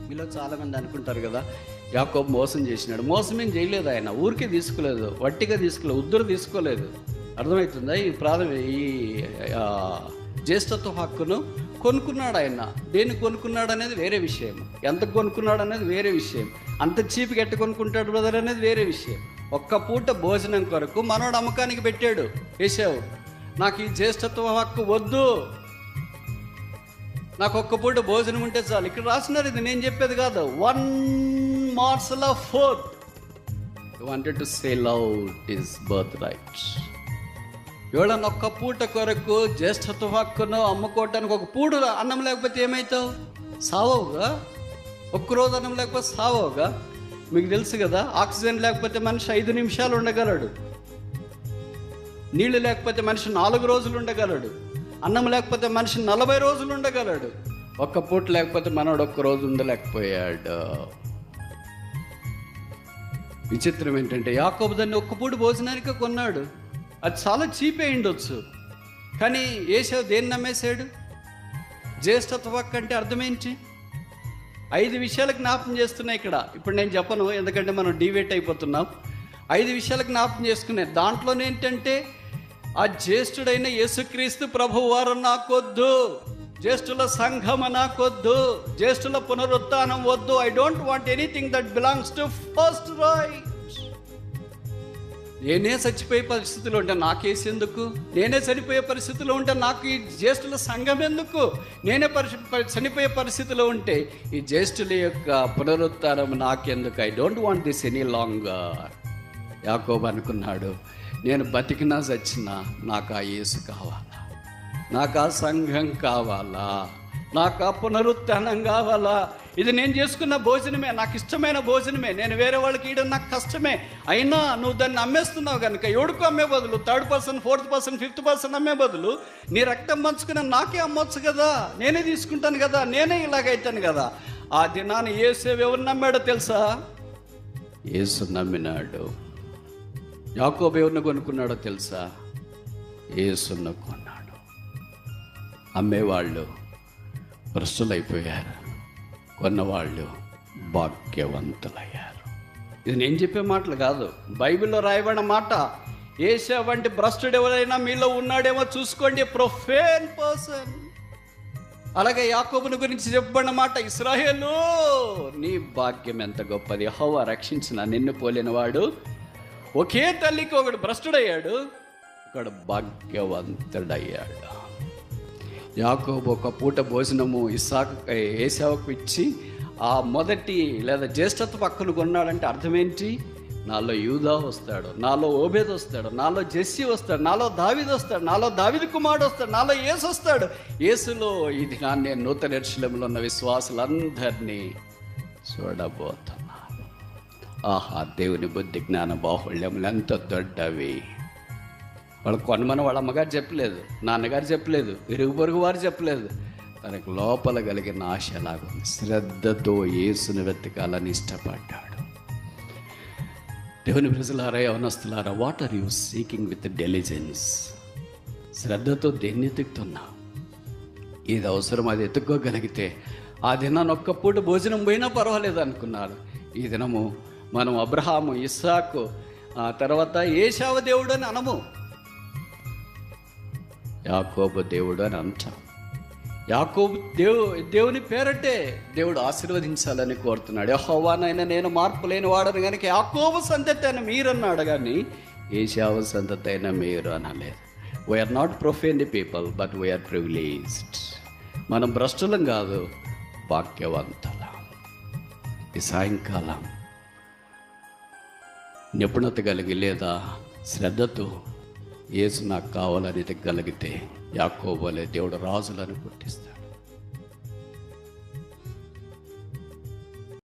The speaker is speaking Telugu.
మీలో చాలామంది అనుకుంటారు కదా, యాకోబు మోసం చేసినాడు. మోసం ఏం చేయలేదు, ఆయన ఊరికే తీసుకోలేదు, వట్టిగా తీసుకోలేదు, ఉద్దరు తీసుకోలేదు. అర్థమవుతుందా? ఈ జ్యేష్ఠత్వ హక్కును కొనుక్కున్నాడు ఆయన. దేన్ని కొనుక్కున్నాడు అనేది వేరే విషయం, ఎంత కొనుక్కున్నాడు అనేది వేరే విషయం, అంత చీప్గా ఎట్ట కొనుక్కుంటాడు బ్రదర్ అనేది వేరే విషయం. ఒక్క పూట భోజనం కొరకు మనోడు అమ్మకానికి పెట్టాడు. ఏశావు, నాకు ఈ జ్యేష్ఠత్వ హక్కు వద్దు, నాకు ఒక్క పూట భోజనం ఉంటే చాలు. ఇక్కడ రాసినారు, ఇది నేను చెప్పేది కాదు. 1 morsel of food he wanted to sell out his birthright. ఎవడన్నా ఒక్క పూట కొరకు జ్యేష్ఠత్వ హక్కును అమ్ముకోవటానికి, ఒక పూట అన్నం లేకపోతే ఏమవుతావు? సావవుగా. ఒక్కరోజు అన్నం లేకపోతే సావవుగా. మీకు తెలుసు కదా, ఆక్సిజన్ లేకపోతే మనిషి 5 నిమిషాలు ఉండగలడు, నీళ్లు లేకపోతే మనిషి 4 రోజులు ఉండగలడు, అన్నం లేకపోతే మనిషి 40 రోజులు ఉండగలడు. ఒక్క పూట లేకపోతే మనోడు ఒక్క రోజు ఉండలేకపోయాడు. విచిత్రం ఏంటంటే, యాకోబు దాన్ని ఒక్క పూట భోజనానికి కొన్నాడు. అది చాలా చీప్ అయి ఉండొచ్చు, కానీ ఏశావు దేన్ని నమ్మేశాడు? జ్యేష్ఠత్వ హక్కు అంటే అర్థం ఏంటి? 5 విషయాలకు జ్ఞాపకం చేస్తున్నా ఇక్కడ. ఇప్పుడు నేను చెప్పను, ఎందుకంటే మనం డివేట్ అయిపోతున్నాం. 5 విషయాలకు జ్ఞాపకం చేసుకున్నాను. దాంట్లోనే ఏంటంటే, ఆ జ్యేష్ఠుడైన యేసుక్రీస్తు ప్రభువు వారు నాకొద్దు, జ్యేష్ఠుల సంఘం నాకొద్దు, జ్యేష్ఠుల పునరుత్థానం వద్దు. I don't want anything that belongs to first right. నేనే చచ్చిపోయే పరిస్థితిలో ఉంటే నాకేసి ఎందుకు? నేనే చనిపోయే పరిస్థితిలో ఉంటే నాకు ఈ జ్యేష్ఠుల సంఘం ఎందుకు? నేనే చనిపోయే పరిస్థితిలో ఉంటే ఈ జ్యేష్ఠుల యొక్క పునరుత్థానం నాకెందుకు? I don't want this any longer. యాకోబు అనుకున్నాడు, నేను బతికినా చచ్చినా నాకు ఆ యేసు కావాలా, నాకు ఆ సంఘం కావాలా, నాకు ఆ పునరుత్థానం కావాలా. ఇది నేను చేసుకున్న భోజనమే, నాకు ఇష్టమైన భోజనమే, నేను వేరే వాళ్ళకి ఇవ్వడం నాకు కష్టమే. అయినా నువ్వు దాన్ని అమ్మేస్తున్నావు కనుక, ఎవడికో అమ్మే బదులు 3rd person 4th person 5th person అమ్మే బదులు నీ రక్తం పంచుకుని నాకే అమ్మొచ్చు కదా, నేనే తీసుకుంటాను కదా, నేనే ఇలాగైతాను కదా. ఆ దినాన్ని యేసు ఎవరు నమ్మాడో తెలుసా? యేసు నమ్మినాడు. యాకోబు ఎవరిని కొనుక్కున్నాడో తెలుసా? యేసును కొన్నాడు. అమ్మేవాళ్ళు భ్రష్టులైపోయారు, కొన్నవాళ్ళు భాగ్యవంతులయ్యారు. ఇది నేను చెప్పే మాటలు కాదు, బైబిల్లో రాయబడిన మాట. ఏసా వంటి భ్రష్టుడు ఎవరైనా మీలో ఉన్నాడేమో చూసుకోండి, ప్రొఫేన్ పర్సన్. అలాగే యాకోబుని గురించి చెప్పబడిన మాట, ఇశ్రాయేలు నీ భాగ్యం ఎంత గొప్పది, యెహోవా రక్షించిన నిన్ను పోలిన వాడు. ఒకే తల్లికి ఒకడు భ్రష్టుడయ్యాడు, ఒకడు భాగ్యవంతుడయ్యాడు. యాకోబు ఒక పూట భోజనము ఏశావుకు ఇచ్చి ఆ మొదటి లేదా జ్యేష్ఠత్వ హక్కును కొన్నాడంటే అర్థం ఏంటి? నాలో యూదా వస్తాడు, నాలో ఓబేద్ వస్తాడు, నాలో జెస్సీ వస్తాడు, నాలో దావీదు వస్తాడు, నాలో దావీదు కుమారుడు వస్తాడు, నాలో యేసు వస్తాడు. యేసులో ఈ దినాన్ని నేను నూతన యెరూషలేములో ఉన్న విశ్వాసులందరినీ చూడబోతున్నాను. ఆహా, దేవుని బుద్ధి జ్ఞాన బాహుళ్యములు ఎంత దొడ్డవి. వాళ్ళు కొనమని వాళ్ళ అమ్మగారు చెప్పలేదు, నాన్నగారు చెప్పలేదు, ఇరుగు పొరుగు వారు చెప్పలేదు. తనకు లోపల కలిగిన ఆశ ఎలాగుంది? శ్రద్ధతో యేసుని వెతకాలని ఇష్టపడ్డాడు. దేవుని ప్రజలారా, యవనస్తులారా, what are you seeking with diligence? శ్రద్ధతో దేన్ని ఎతుకుతున్నా? ఇది అవసరం, అది ఎత్తుక్కోగలిగితే ఆ దినాన్ని ఒక్క పూట భోజనం పోయినా పర్వాలేదు అనుకున్నాడు. ఈ దినము మనం అబ్రహాము, ఇస్సాకు, తర్వాత ఏశావు దేవుడు అని అనము, యాకోబు దేవుడు అని అంటాం. యాకోబు దేవుని పేరటే దేవుడు ఆశీర్వదించాలని కోరుతున్నాడు. యెహోవానైనా నేను మార్పు లేని వాడను కనుక యాకోబు సంతతి అని మీరన్నాడు, కానీ ఏశావు సంతతి అయినా మీరు అనలేదు. We are not profane people, but we are privileged. మనం భ్రష్టులం కాదు, భాగ్యవంతులం. ఈ సాయంకాలం నిపుణత కలిగి లేదా శ్రద్ధతో యేసు నాకు కావాలని కలిగితే యాకోబు వలె దేవుడు రాజులను పుట్టిస్తాడు.